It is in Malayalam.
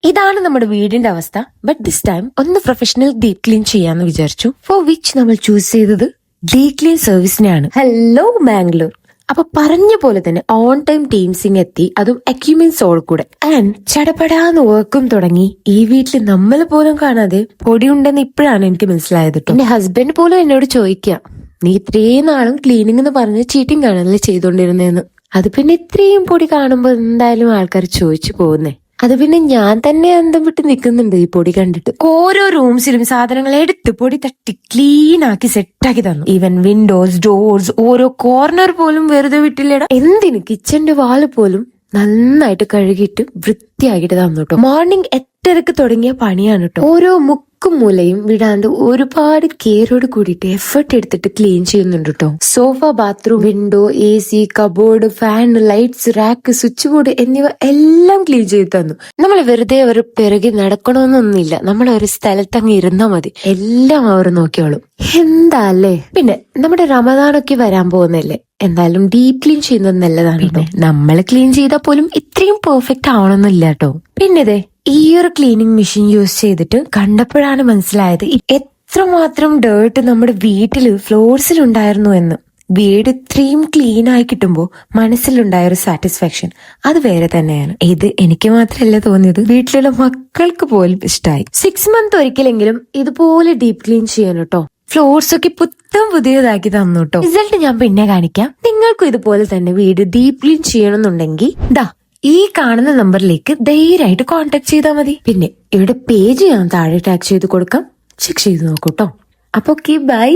ഇതാണ് നമ്മുടെ വീടിന്റെ അവസ്ഥ. ബട്ട് ദിസ് ടൈം ഒന്ന് പ്രൊഫഷണൽ ഡീപ് ക്ലീൻ ചെയ്യാന്ന് വിചാരിച്ചു. ഫോർ വിച്ച് നമ്മൾ ചൂസ് ചെയ്തത് ഡീപ് ക്ലീൻ സർവീസിനെയാണ്. ഹലോ ബാംഗ്ലൂർ. അപ്പൊ പറഞ്ഞ പോലെ തന്നെ ഓൺ ടൈം ടീംസിങ് എത്തി, അതും എക്യുപ്മെന്റ്സോട് കൂടെ. ആൻഡ് ചടപടാന്ന് വർക്കും തുടങ്ങി. ഈ വീട്ടിൽ നമ്മൾ പോലും കാണാതെ പൊടിയുണ്ടെന്ന് ഇപ്പോഴാണ് എനിക്ക് മനസ്സിലായത്. എന്റെ ഹസ്ബൻഡ് പോലും എന്നോട് ചോദിക്കാം, നീ ഇത്രയും നാളും ക്ലീനിങ് എന്ന് പറഞ്ഞ് ചീറ്റിംഗ് ആണല്ലേ ചെയ്തോണ്ടിരുന്നേന്ന്. അത് പിന്നെ ഇത്രയും പൊടി കാണുമ്പോ എന്തായാലും ആൾക്കാർ ചോദിച്ചു പോകുന്നേ. അത് പിന്നെ ഞാൻ തന്നെ അന്തം വിട്ട് നിൽക്കുന്നുണ്ട് ഈ പൊടി കണ്ടിട്ട്. ഓരോ റൂംസിലും സാധനങ്ങൾ എടുത്ത് പൊടി തട്ടി ക്ലീൻ ആക്കി സെറ്റാക്കി തന്നു. ഈവൻ വിൻഡോസ്, ഡോർസ്, ഓരോ കോർണർ പോലും വെറുതെ വിട്ടില്ലടാ. എന്തിന് കിച്ചന്റെ വാള് പോലും നന്നായിട്ട് കഴുകിയിട്ട് വൃത്തിയാക്കിട്ട് തന്നു കേട്ടോ. മോർണിംഗ് 8:30 തുടങ്ങിയ പണിയാണ് കേട്ടോ. ഓരോ മുക്കും മൂലയും വിടാണ്ട് ഒരുപാട് കെയറോട് കൂടിയിട്ട് എഫേർട്ട് എടുത്തിട്ട് ക്ലീൻ ചെയ്യുന്നുണ്ട് കേട്ടോ. Sofa, bathroom, window, AC, cupboard, fan, lights, rack, switch board എന്നിവ എല്ലാം ക്ലീൻ ചെയ്ത് തന്നു. നമ്മൾ വെറുതെ ഒരു പിറകെ നടക്കണമെന്നൊന്നുമില്ല. നമ്മൾ ഒരു സ്ഥലത്ത് അങ്ങ് ഇരുന്നാ മതി, എല്ലാം അവർ നോക്കിയോളും. എന്താ അല്ലേ. പിന്നെ നമ്മുടെ റമദാനൊക്കെ വരാൻ പോകുന്നല്ലേ, എന്തായാലും ഡീപ് ക്ലീൻ ചെയ്യുന്നത് നല്ലതാണ് കേട്ടോ. നമ്മൾ ക്ലീൻ ചെയ്താൽ പോലും ഇത്രയും പെർഫെക്റ്റ് ആവണമെന്നില്ല കേട്ടോ. പിന്നെ ഈ ഒരു ക്ലീനിങ് മെഷീൻ യൂസ് ചെയ്തിട്ട് കണ്ടപ്പോഴാണ് മനസ്സിലായത് എത്രമാത്രം ഡേർട്ട് നമ്മുടെ വീട്ടില് ഫ്ലോർസിൽ ഉണ്ടായിരുന്നു എന്ന്. വീട് ഇത്രയും ക്ലീൻ ആയി കിട്ടുമ്പോൾ മനസ്സിലുണ്ടായ ഒരു സാറ്റിസ്ഫാക്ഷൻ അത് വേറെ തന്നെയാണ്. ഇത് എനിക്ക് മാത്രമല്ല തോന്നിയത്, വീട്ടിലുള്ള മക്കൾക്ക് പോലും ഇഷ്ടമായി. 6 months ഒരിക്കലെങ്കിലും ഇതുപോലെ ഡീപ് ക്ലീൻ ചെയ്യണം കേട്ടോ. ഫ്ലോർസ് ഒക്കെ പുതിയതാക്കി തന്നു കേട്ടോ. റിസൾട്ട് ഞാൻ പിന്നെ കാണിക്കാം. നിങ്ങൾക്കും ഇതുപോലെ തന്നെ വീട് ഡീപ് ക്ലീൻ ചെയ്യണമെന്നുണ്ടെങ്കിൽ ഈ കാണുന്ന നമ്പറിലേക്ക് ധൈര്യമായിട്ട് കോൺടാക്ട് ചെയ്താൽ മതി. പിന്നെ ഇവിടെ പേജ് ഞാൻ താഴെ ടാഗ് ചെയ്ത് കൊടുക്കാം, ചെക്ക് ചെയ്ത് നോക്കൂട്ടോ. അപ്പൊ ഓക്കെ, ബൈ.